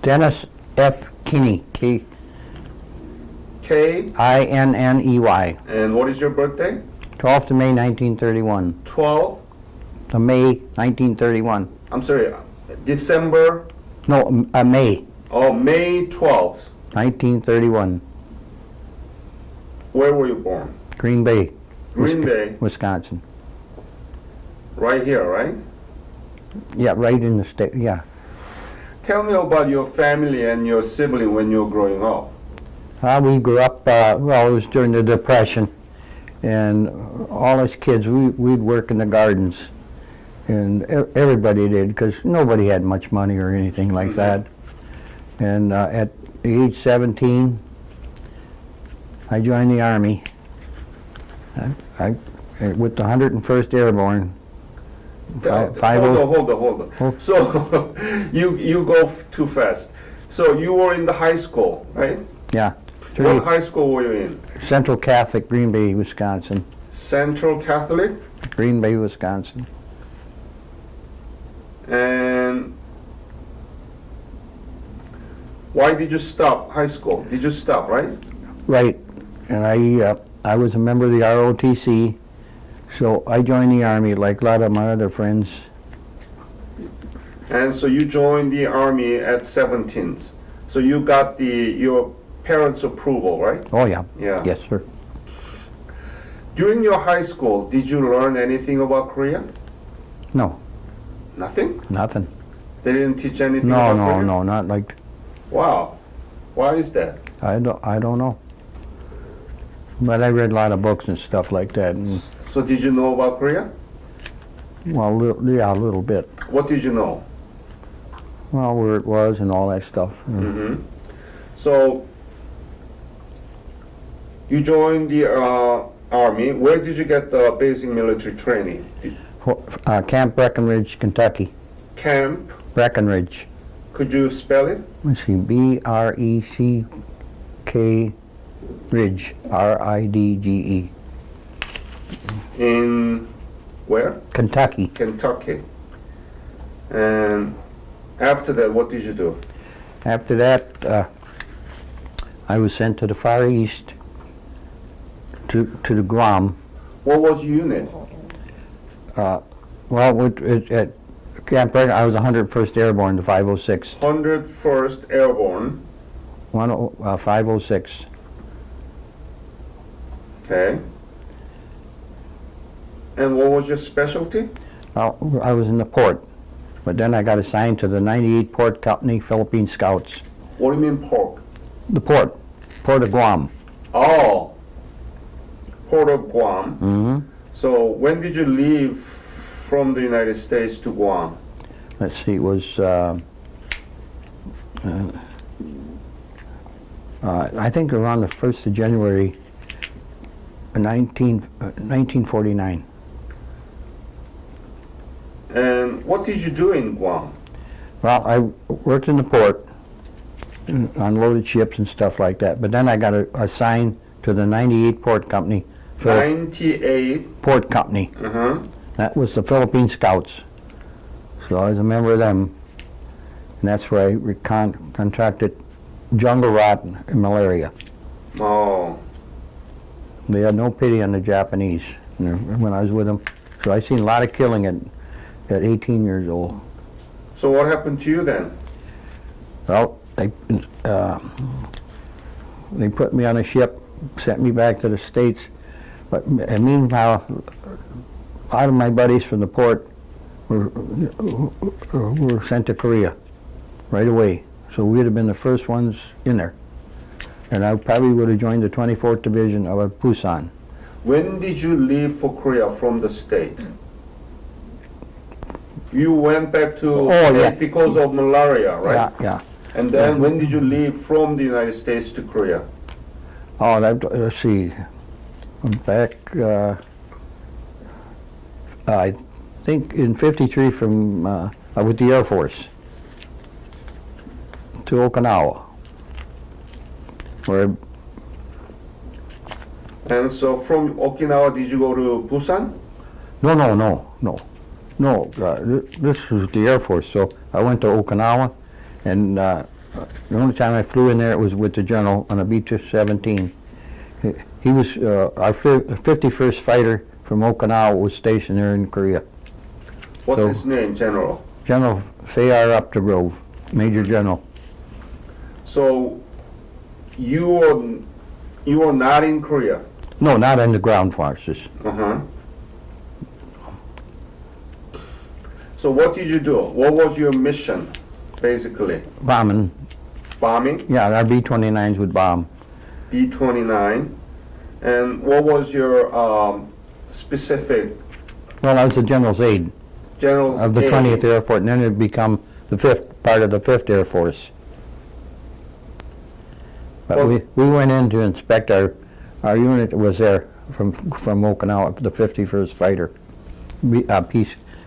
Dennis F. Kinney, K. Kinney. And what is your birthday? 12th of May, 1931. 12. The May, 1931. I'm sorry, December. No, May, Oh, May 12th. 1931. Where were you born? Green Bay, Green Bay, Wisconsin. right here, right? Yeah, right in the state, yeah. Tell me about your family and your sibling when you were growing up. We grew up, well, it was during the Depression, and all us kids, we'd work in the gardens, and everybody did, because nobody had much money or anything like that. And at age 17, I joined the Army with the 101st Airborne. Hold on. Oh. So, you go too fast. So, you were in the high school, right? Yeah. What high school were you in? Central Catholic, Green Bay, Wisconsin. Central Catholic? Green Bay, Wisconsin. And why did you stop high school? Did you stop, right? Right. And I was a member of the ROTC, so I joined the Army like a lot of my other friends. And so you joined the Army at 17. So you got your parents' approval, right? Oh, yeah. Yeah. Yes, sir. During your high school, did you learn anything about Korea? No, Nothing? nothing. They didn't teach anything No, about no, Korea? no, not like, Wow. Why is that? I don't know. But I read a lot of books and stuff like that, and, So did you know about Korea? well, yeah, a little bit. What did you know? Well, where it was and all that stuff. Mm-hmm. So you joined the Army. Where did you get the basic military training? Camp Breckenridge, Kentucky. Camp. Breckenridge. Could you spell it? Let's see, B-R-E-C-K Ridge, R-I-D-G-E. In where? Kentucky. Kentucky. And after that, what did you do? After that, I was sent to the Far East, to the Guam. What was your unit? Well, at Camp Breckenridge, I was 101st Airborne, the 506. 101st Airborne. 506. Okay. And what was your specialty? I was in the port, but then I got assigned to the 98 Port Company, Philippine Scouts. What do you mean pork? The port of Guam. Oh, Port of Guam. Mm-hmm. So when did you leave from the United States to Guam? Let's see, it was, I think around the 1st of January, 1949. And what did you do in Guam? Well, I worked in the port, unloaded ships and stuff like that, but then I got assigned to the 98 Port Company. 98. Port Company. Uh-huh. That was the Philippine Scouts. So I was a member of them, and that's where I contracted jungle rot and malaria. Oh. They had no pity on the Japanese, when I was with them. So I seen a lot of killing at 18 years old. So what happened to you then? Well, they put me on a ship, sent me back to the States. But meanwhile, a lot of my buddies from the port were sent to Korea right away. So we'd have been the first ones in there. And I probably would have joined the 24th Division of Busan. When did you leave for Korea from the state? You went back to yeah. because of malaria, right? Yeah, yeah. And then when did you leave from the United States to Korea? Oh, let's see. I'm back, I think in '53 from, with the Air Force to Okinawa. Where, And so from Okinawa, did you go to Busan? No, this was the Air Force, so I went to Okinawa, and the only time I flew in there it was with the general on a B-17. He was our 51st fighter from Okinawa was stationed there in Korea. What's So- his name, General? General Fayar Up the Grove, Major General. So you are not in Korea. No, not in the ground forces. Uh-huh. So what did you do? What was your mission, basically? Bombing. Bombing, Yeah, our B-29s would bomb. B-29. And what was your specific Well, I was the general's aide general's of the aid? 20th Air Force, and then it become the part of the 5th Air Force. But Well- we went in to inspect our unit was there from Okinawa, the 51st Fighter,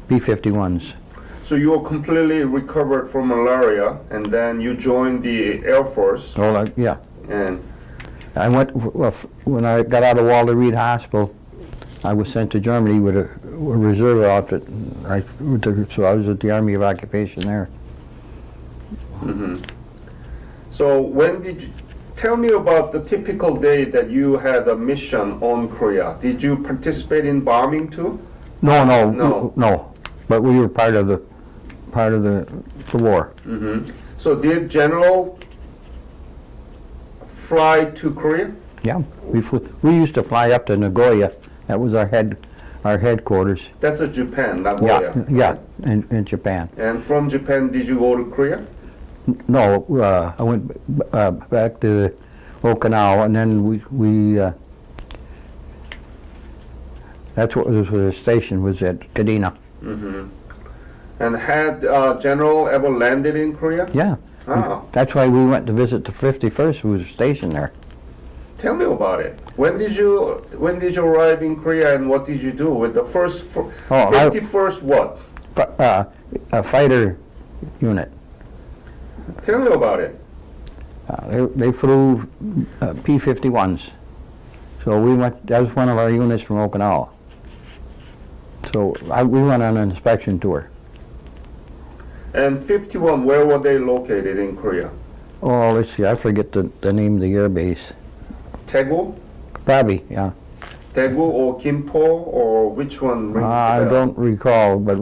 B-51s. So you were completely recovered from malaria, and then you joined the Air Force, Well, yeah. and I went, when I got out of Walter Reed Hospital, I was sent to Germany with a reserve outfit. So I was at the Army of Occupation there. so when did you, tell me about the typical day that you had a mission on Korea. Did you participate in bombing too? No. But we were part of the war. So did General fly to Korea? Yeah, we used to fly up to Nagoya. That was our headquarters. That's a Japan, Nagoya. Yeah, in Japan. And from Japan, did you go to Korea? No, I went back to Okinawa, and then we that's what was the station was at Kinney. And had General ever landed in Korea? Yeah, Ah, that's why we went to visit the 51st, who was stationed there. tell me about it. When did you arrive in Korea, and what did you do with the first 51st what? A fighter unit. Tell me about it. They flew P-51s. So we went. That was one of our units from Okinawa. So we went on an inspection tour. And 51, where were they located in Korea? Oh, let's see. I forget the name of the air base. Daegu? Probably, yeah. Daegu or Gimpo, or which one rings I the bell? don't recall, but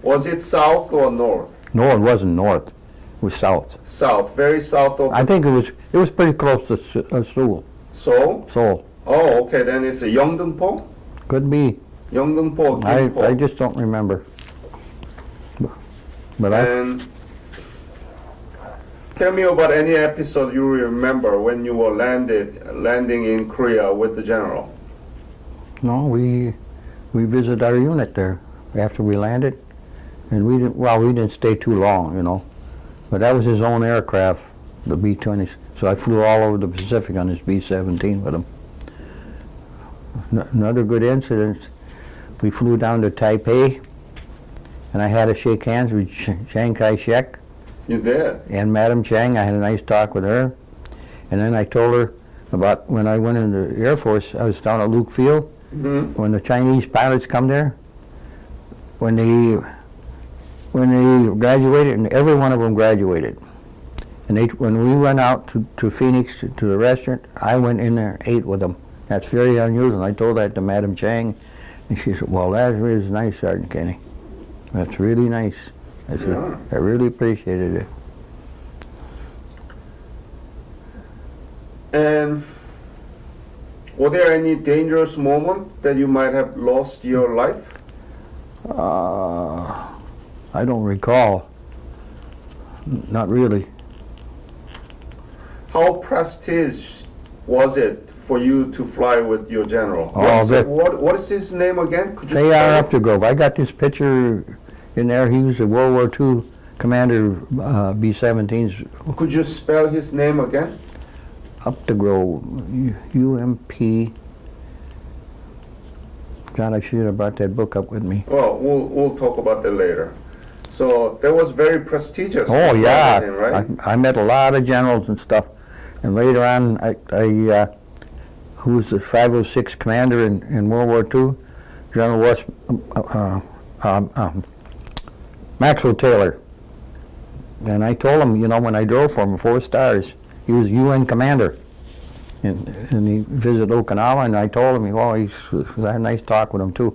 Was it south or north? no, it wasn't north. It was south. South, very south of I think it was pretty close to Seoul. Seoul? Seoul. Oh, okay, then it's a Yeongdeungpo? Could be. Yeongdeungpo, Gimpo. I just don't remember. But And tell me about any episode you remember when you were landing in Korea with the general. no, we visited our unit there after we landed, and we didn't stay too long, you know. But that was his own aircraft, the B-20s. So I flew all over the Pacific on his B-17 with him. Another good incident, we flew down to Taipei, and I had to shake hands with Chiang Kai-shek You did? and Madam Chiang. I had a nice talk with her. And then I told her about when I went into the Air Force, I was down at Luke Field, when the Chinese pilots come there, when they graduated, and every one of them graduated. And when we went out to Phoenix, to the restaurant, I went in there and ate with them. That's very unusual. I told that to Madam Chiang, and she said, well, that is nice, Sergeant Kinney. That's really nice. I said, Yeah. I really appreciated it. And were there any dangerous moments that you might have lost your life? I don't recall. Not really. How prestige was it for you to fly with your general? Oh, What is his name again? Could you Fayar spell Up the Grove. I got this picture in there. He was a World War II commander, B-17s, it? Could you spell his name again? Up the Grove, U-M-P. God, I should have brought that book up with me. Well, we'll talk about that later. So that was very prestigious. Oh, to yeah. fly with him, right? I met a lot of generals and stuff. And later on, who was the 506 commander in World War II? General Maxwell Taylor. And I told him, you know, when I drove for him, 4 stars, he was UN commander. And he visited Okinawa, and I told him, well, I had a nice talk with him too.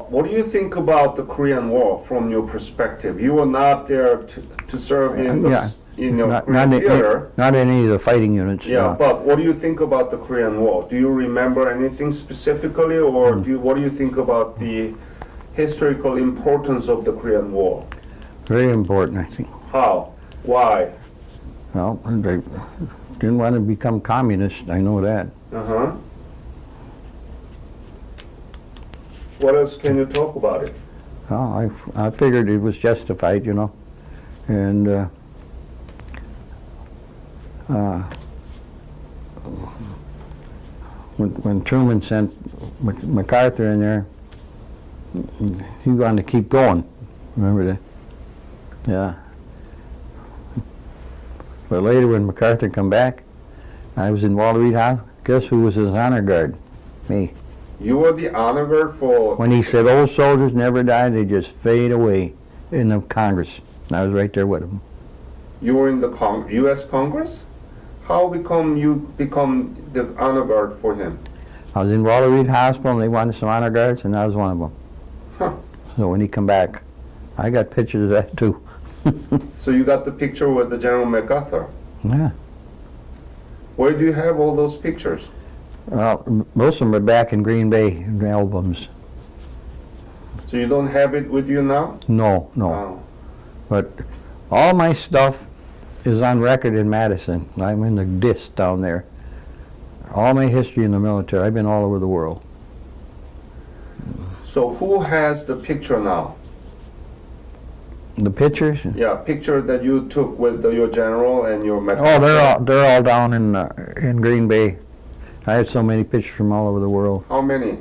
What do you think about the Korean War from your perspective? You were not there to serve in the Yeah. Korean theater. Not in any of the fighting units. Yeah, no. but what do you think about the Korean War? Do you remember anything specifically, or what do you think about the historical importance of the Korean War? Very important, I think. How? Why? Well, they didn't want to become communist, I know that. Uh-huh. What else can you talk about it? Well, I figured it was justified, you know. And when Truman sent MacArthur in there, he wanted to keep going. Remember that? Yeah. But later when MacArthur come back, I was in Walter Reed House. Guess who was his honor guard? Me. You were the honor guard for... When he said old soldiers never die, they just fade away in the Congress. And I was right there with him. You were in the U.S. Congress? How you become the honor guard for him? I was in Walter Reed Hospital and they wanted some honor guards and I was one of them. Huh. So when he come back, I got pictures of that too. So you got the picture with the General MacArthur. Yeah. Where do you have all those pictures? Well, most of them are back in Green Bay in the albums. So you don't have it with you now? No. Oh. But all my stuff is on record in Madison. I'm in the disc down there. All my history in the military. I've been all over the world. So who has the picture now? The pictures? Yeah, picture that you took with your general and your MacArthur. Oh, they're all down in Green Bay. I have so many pictures from all over the world. How many?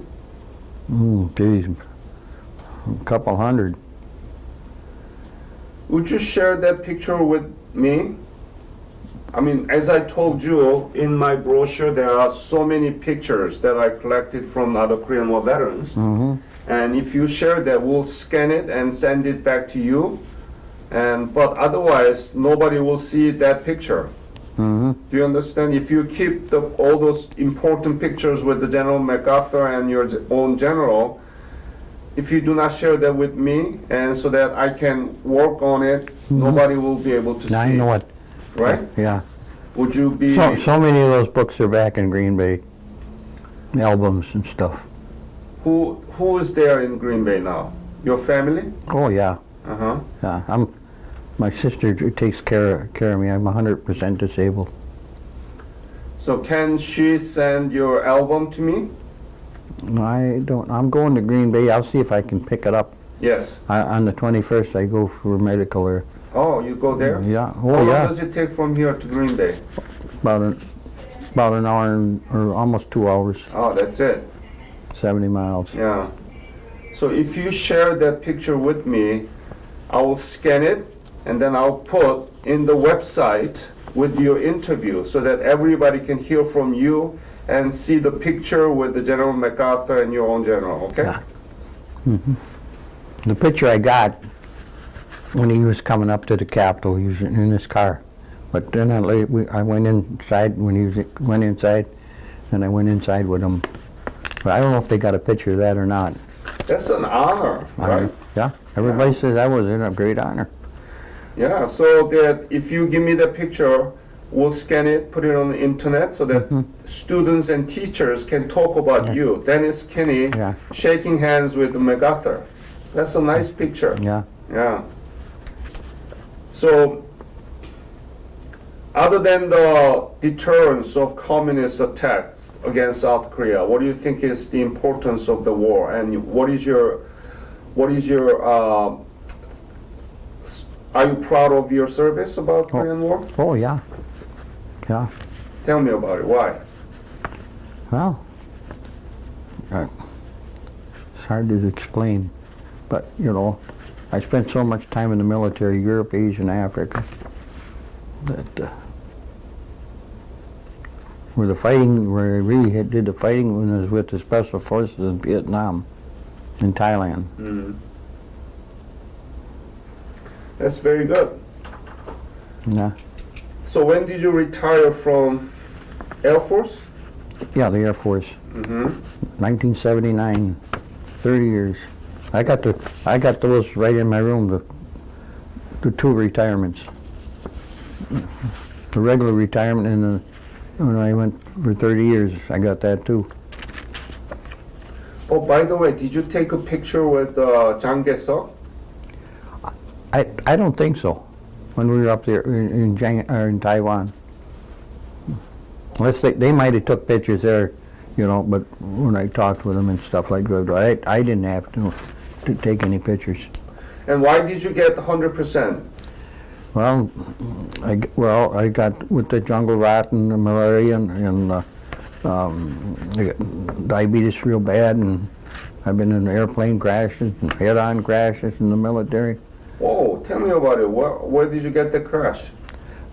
Geez, a couple hundred. Would you share that picture with me? I mean, as I told you, in my brochure there are so many pictures that I collected from other Korean War veterans. Mm-hmm. And if you share that, we'll scan it and send it back to you. But otherwise, nobody will see that picture. Mm-hmm. Do you understand? If you keep all those important pictures with the General MacArthur and your own general, if you do not share that with me, and so that I can work on it, nobody will be able to see. I know it. Right? Yeah. Would you be... So many of those books are back in Green Bay. Albums and stuff. Who is there in Green Bay now? Your family? Oh, yeah. Uh-huh. Yeah. My sister takes care of me. I'm 100% disabled. So can she send your album to me? I don't. I'm going to Green Bay. I'll see if I can pick it up. Yes. On the 21st, I go for medical there. Oh, you go there? Yeah. How Oh, long yeah. does it take from here to Green Bay? About an hour or almost 2 hours. Oh, that's it. 70 miles. Yeah. So if you share that picture with me, I will scan it and then I'll put in the website with your interview so that everybody can hear from you and see the picture with the General MacArthur and your own general, okay? Yeah. The picture I got when he was coming up to the Capitol, he was in his car. But then I went inside when he went inside, and I went inside with him. But I don't know if they got a picture of that or not. That's an honor, right? Yeah. Everybody says I was in a great honor. Yeah, so that if you give me the picture, we'll scan it, put it on the internet so that students and teachers can talk about you. Dennis Kinney shaking hands with MacArthur. That's a nice picture. Yeah. Yeah. So, other than the deterrence of communist attacks against South Korea, what do you think is the importance of the war? And what is your are you proud of your service about Korean War? Oh, yeah. Yeah. Tell me about it. Why? Well, it's hard to explain. But, you know, I spent so much time in the military, Europe, Asia, and Africa, that where I really did the fighting when I was with the Special Forces in Vietnam, in Thailand. That's very good. Yeah, So when did you retire from Air Force? yeah, the Air Force. Mm-hmm. 1979, 30 years. I got those right in my room, the two retirements. The regular retirement and when I went for 30 years, I got that too. Oh, by the way, did you take a picture with Jang Ge-seok? I don't think so, when we were up there in Taiwan. Unless they might have took pictures there, you know, but when I talked with them and stuff like that, I didn't have to take any pictures. And why did you get 100%? Well, I got with the jungle rot and the malaria and I got diabetes real bad, and I've been in airplane crashes and head-on crashes in the military. Whoa, tell me about it. Where did you get the crash?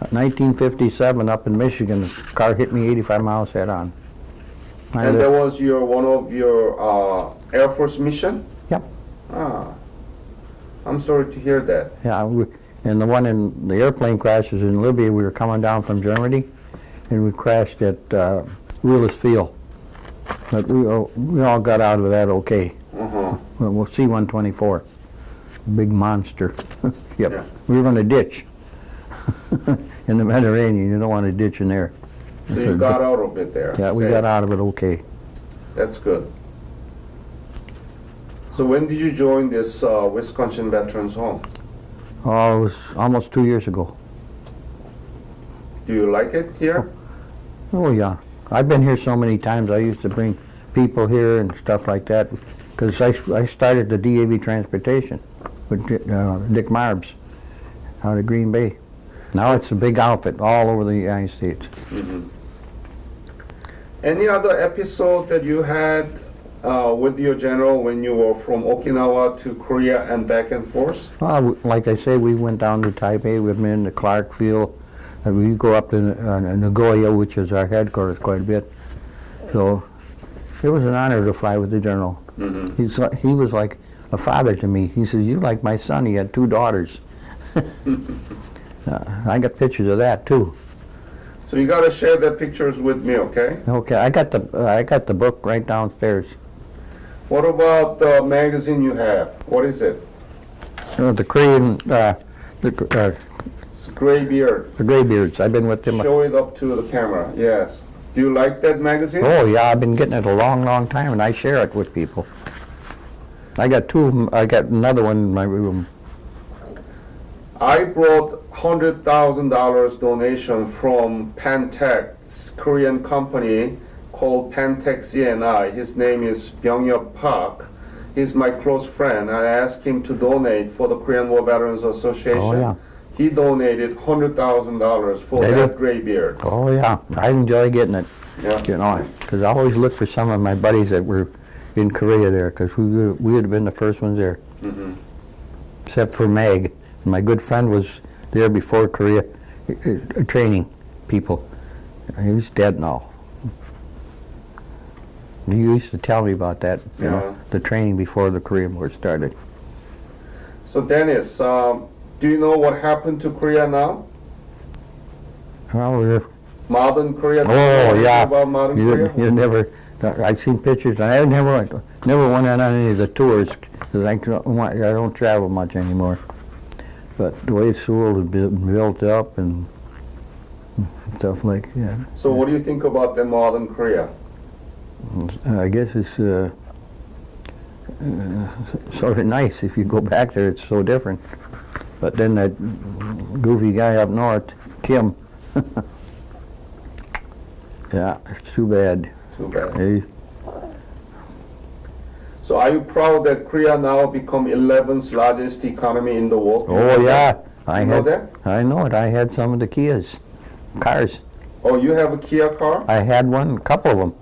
1957 up in Michigan, the car hit me 85 miles head-on. And that was one of your Air Force mission? Yep. Ah, I'm sorry to hear that. Yeah, and the one in the airplane crashes in Libya, we were coming down from Germany, and we crashed at Wheelers Field. But we all got out of that okay. Uh-huh. Well, C-124, big monster. Yep. Yeah. We were going to ditch in the Mediterranean. You don't want to ditch in there. So you got out of it there. Yeah, we got out of it okay. That's good. So when did you join this Wisconsin Veterans Home? Oh, it was almost 2 years ago. Do you like it here? Oh, yeah. I've been here so many times. I used to bring people here and stuff like that because I started the DAV transportation with Dick Marbs out of Green Bay. Now it's a big outfit all over the United States. Mm-hmm. Any other episode that you had with your general when you were from Okinawa to Korea and back and forth? Well, like I say, we went down to Taipei. We've been to Clarkfield. And we go up to Nagoya, which is our headquarters, quite a bit. So it was an honor to fly with the general. Mm-hmm. He was like a father to me. He says, "You're like my son." He had 2 daughters. I got pictures of that too. So you got to share the pictures with me, okay? Okay, I got the book right downstairs. What about the magazine you have? What is it? The Korean, It's Graybeard. the Graybeards. I've been with them. Show it up to the camera. Yes. Do you like that magazine? Oh yeah, I've been getting it a long, long time, and I share it with people. I got 2 of them. I got another one in my room. I brought $100,000 donation from Pantech, Korean company called Pantech CNI. His name is Byung-Yup Park. He's my close friend. I asked him to donate for the Korean War Veterans Association. Oh, yeah. He donated $100,000 for Did he? that Graybeard. Oh yeah, I enjoy getting it. Yeah. You know, because I always look for some of my buddies that were in Korea there, because we would have been the first ones there. Mm-hmm. Except for Meg. My good friend was there before Korea, training people. He's dead now. He used to tell me about that, you know, the training before the Korean War started. So Dennis, do you know what happened to Korea now? Well, Modern Korea? oh yeah, About modern Korea? you never. I've seen pictures. I never went on any of the tours because I don't travel much anymore. But the way Seoul has been built up and stuff like that. So what do you think about the modern Korea? I guess it's sort of nice. If you go back there, it's so different. But then that goofy guy up north, Kim, yeah, it's too bad. Too bad. Hey, So are you proud that Korea now become 11th largest economy in the world? oh yeah, You know that? I know it. I had some of the Kias, cars. Oh, you have a Kia car? I had one, a couple of them.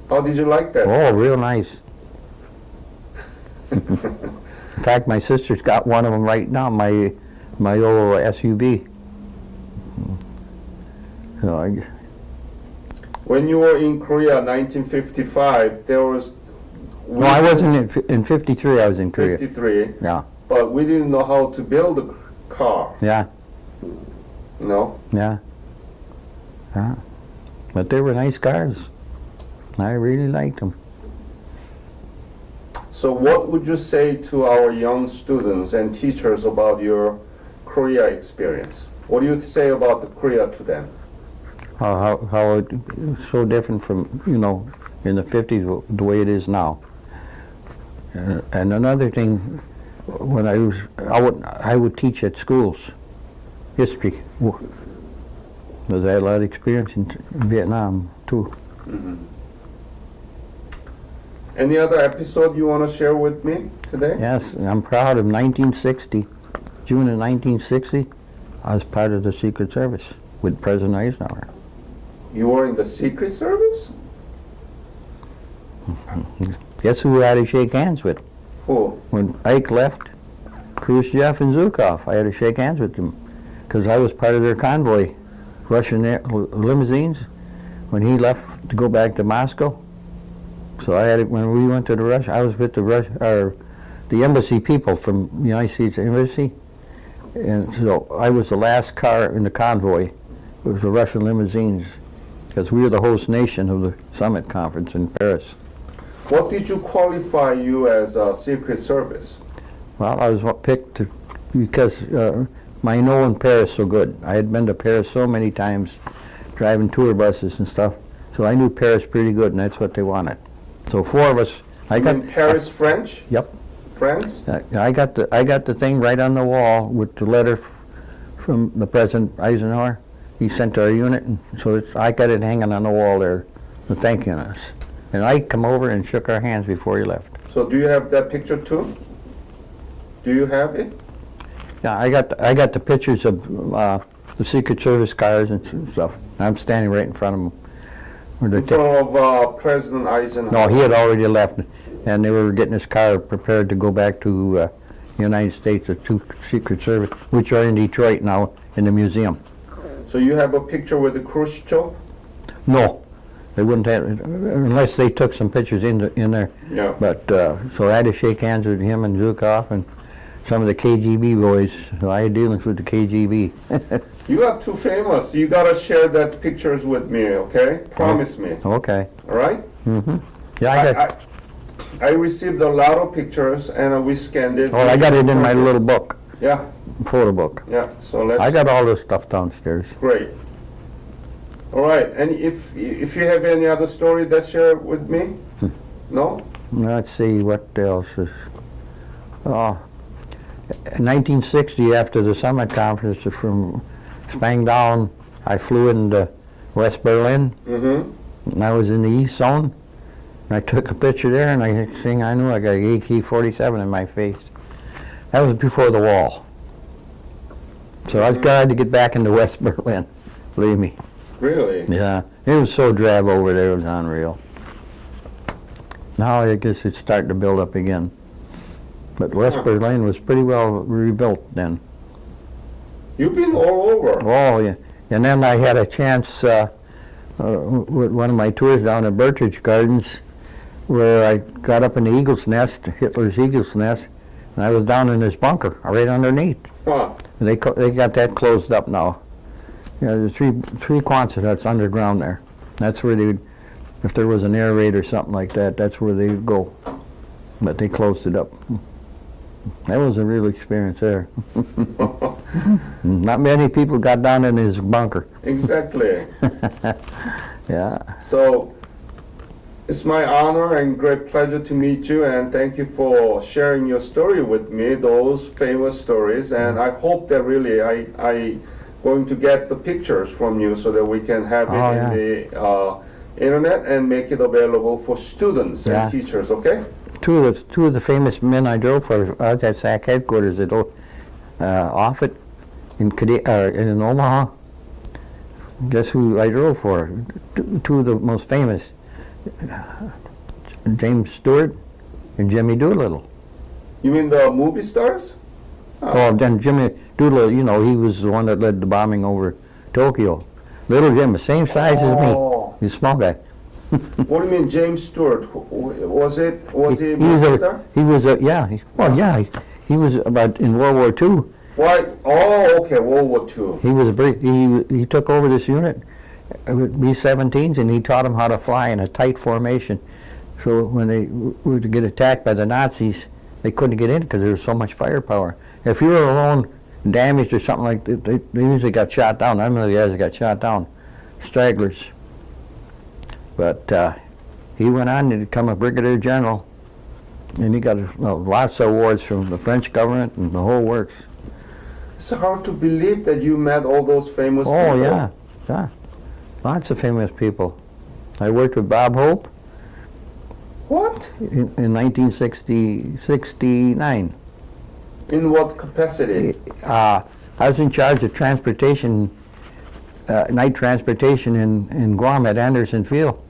How did you like that? Oh, real nice. In fact, my sister's got one of them right now, my old SUV. So When you were in Korea, 1955, there was. no, I wasn't in 53. I was in Korea. 53, Yeah, but we didn't know how to build a car. yeah. No? Yeah. Yeah. But they were nice cars. I really liked them. So what would you say to our young students and teachers about your Korea experience? What do you say about the Korea to them? How it was so different from, you know, in the 50s, the way it is now. And another thing, when I would teach at schools, history, because I had a lot of experience in Vietnam too. Any other episode you want to share with me today? Yes, I'm proud of 1960, June of 1960, I was part of the Secret Service with President Eisenhower. You were in the Secret Service? Guess who I had to shake hands with? Who? When Ike left, Khrushchev and Zhukov, I had to shake hands with them because I was part of their convoy, Russian limousines, when he left to go back to Moscow. So I had it when we went to the Russia. I was with the embassy people from the United States Embassy, and so I was the last car in the convoy. It was the Russian limousines, because we were the host nation of the summit conference in Paris. What did you qualify you as a Secret Service? Well, I was picked because I know in Paris so good. I had been to Paris so many times, driving tour buses and stuff. So I knew Paris pretty good, and that's what they wanted. So four of us. You mean Paris French? Yep. France? I got the thing right on the wall with the letter from the President Eisenhower. He sent to our unit, and so I got it hanging on the wall there, thanking us. And I come over and shook our hands before he left. So do you have that picture too? Do you have it? Yeah, I got the pictures of the Secret Service cars and stuff. I'm standing right in front of them. In front of President Eisenhower? No, he had already left, and they were getting his car prepared to go back to the United States, the two Secret Service, which are in Detroit now in the museum. So you have a picture with the Khrushchev? No, they wouldn't have, unless they took some pictures in there. Yeah. But, so I had to shake hands with him and Zhukov and some of the KGB boys. So I had dealings with the KGB. You got too famous. You gotta share that pictures with me, okay? Promise me. Okay. All right? Mm-hmm. Yeah, I received a lot of pictures and we scanned it. I got it in my little book, Yeah, photo book. yeah. So let's. I got all this stuff downstairs. Great. All right. And if you have any other story that share with me, no? Let's see what else is. In 1960, after the summit conference from Spangdahlem, I flew into West Berlin. Mm-hmm. And I was in the East Zone. And I took a picture there, and next thing I knew, I got an AK-47 in my face. That was before the wall. So I was glad to get back into West Berlin, believe me. Really? Yeah, it was so drab over there, it was unreal. Now I guess it's starting to build up again. But West Berlin was pretty well rebuilt then. You've been all over. Oh, yeah. And then I had a chance with one of my tours down at Bertrich Gardens, where I got up in the eagle's nest, Hitler's eagle's nest, and I was down in this bunker, right underneath. Huh. And they got that closed up now. Yeah, there's three Quonset huts underground there. That's where they would, if there was an air raid or something like that, that's where they would go. But they closed it up. That was a real experience there. Not many people got down in his bunker. Exactly. Yeah. So it's my honor and great pleasure to meet you, and thank you for sharing your story with me, those famous stories. And I hope that really I going to get the pictures from you so that we can have it in the internet and make it available for students and teachers. Okay. Two of the famous men I drove for was at SAC headquarters at Offutt in Omaha. Guess who I drove for? Two of the most famous, James Stewart and Jimmy Doolittle. You mean the movie stars? Oh, then Jimmy Doolittle, you know, he was the one that led the bombing over Tokyo. Little Jim, the same size as me. He's a small guy. What do you mean, James Stewart? Was he a movie star? He was a, yeah. He was about in World War II. Why? Oh, okay, World War II. He was he took over this unit with B-17s, and he taught them how to fly in a tight formation. So when they were to get attacked by the Nazis, they couldn't get in because there was so much firepower. If you were alone, damaged or something like that, they usually got shot down. I remember the guys that got shot down, stragglers. But he went on to become a brigadier general, and he got lots of awards from the French government and the whole works. It's hard to believe that you met all those famous people. Oh, yeah. Lots of famous people. I worked with Bob Hope. What? In 1969. In what capacity? I was in charge of transportation, night transportation in Guam at Anderson Field.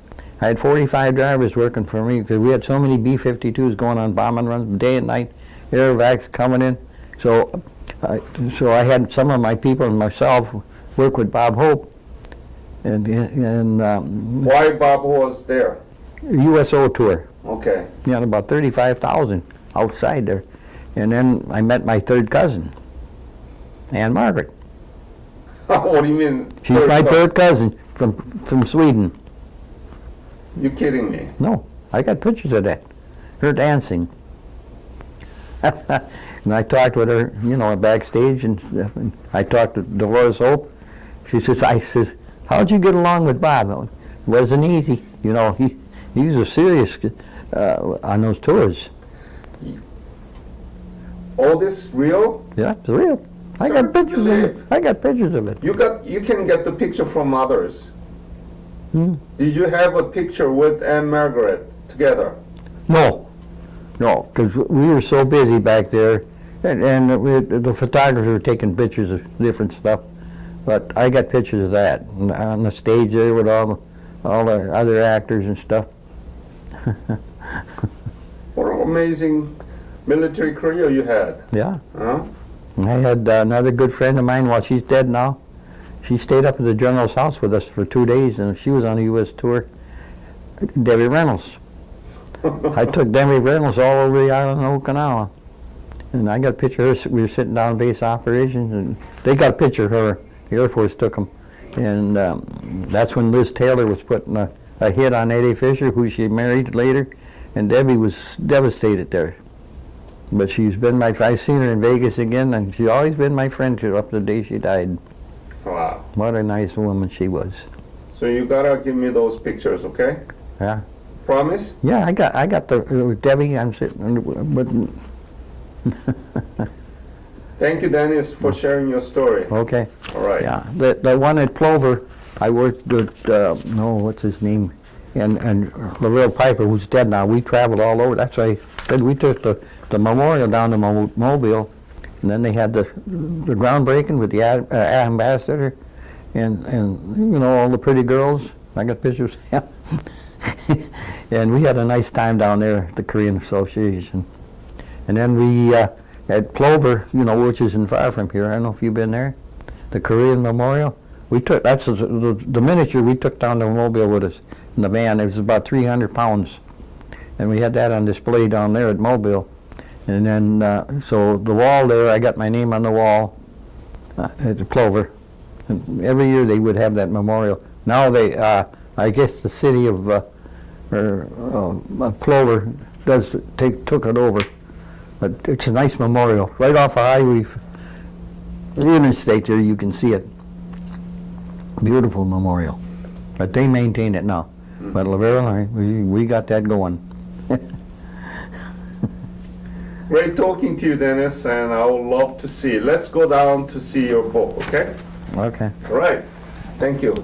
I had 45 drivers working for me because we had so many B-52s going on bombing runs day and night, airvacs coming in. So I had some of my people and myself work with Bob Hope. And Why Bob was there? USO tour. Okay. You had about 35,000 outside there. And then I met my third cousin, Ann Margaret. What do you mean? She's my third cousin from Sweden. You kidding me? No, I got pictures of that. Her dancing. And I talked with her, backstage, and stuff. And I talked to Dolores Hope. She says, how'd you get along with Bob? It wasn't easy. He was serious on those tours. All this real? Yeah, it's real. I Sir, got pictures of it. believe. I got pictures of it. You can get the picture from others. Did you have a picture with Anne Margaret together? No, because we were so busy back there, and the photographers were taking pictures of different stuff. But I got pictures of that on the stage there with all the other actors and stuff. What an amazing military career you had. Yeah. Huh? I had another good friend of mine. Well, she's dead now. She stayed up at the general's house with us for 2 days, and she was on a U.S. tour. Debbie Reynolds. I took Debbie Reynolds all over the island of Okinawa. And I got a picture of her. We were sitting down base operations, and they got a picture of her. The Air Force took them. And that's when Liz Taylor was putting a hit on Eddie Fisher, who she married later. And Debbie was devastated there. But she's been I've seen her in Vegas again, and she's always been my friend up to the day she died. Wow. What a nice woman she was. So you gotta give me those pictures, okay? Yeah. Promise? Yeah, I got the Debbie. I'm sitting, but Thank you, Dennis, for sharing your story. okay. All right. Yeah, the one at Plover, I worked with what's his name, and Lavelle Piper, who's dead now. We traveled all over. That's why we took the memorial down to Mobile, and then they had the groundbreaking with the ambassador, and all the pretty girls. I got pictures of him. And we had a nice time down there at the Korean Association. And then we at Plover, which isn't far from here. I don't know if you've been there. The Korean Memorial. That's the miniature we took down to Mobile with us in the van. It was about 300 pounds. And we had that on display down there at Mobile. And then, so the wall there, I got my name on the wall at the Plover. And every year they would have that memorial. Now I guess the city of Plover took it over. But it's a nice memorial. Right off of highway, the interstate there, you can see it. Beautiful memorial. But they maintain it now. But Laverne and I, we got that going. Great talking to you, Dennis, and I would love to see. Let's go down to see your boat, okay? Okay. All right. Thank you.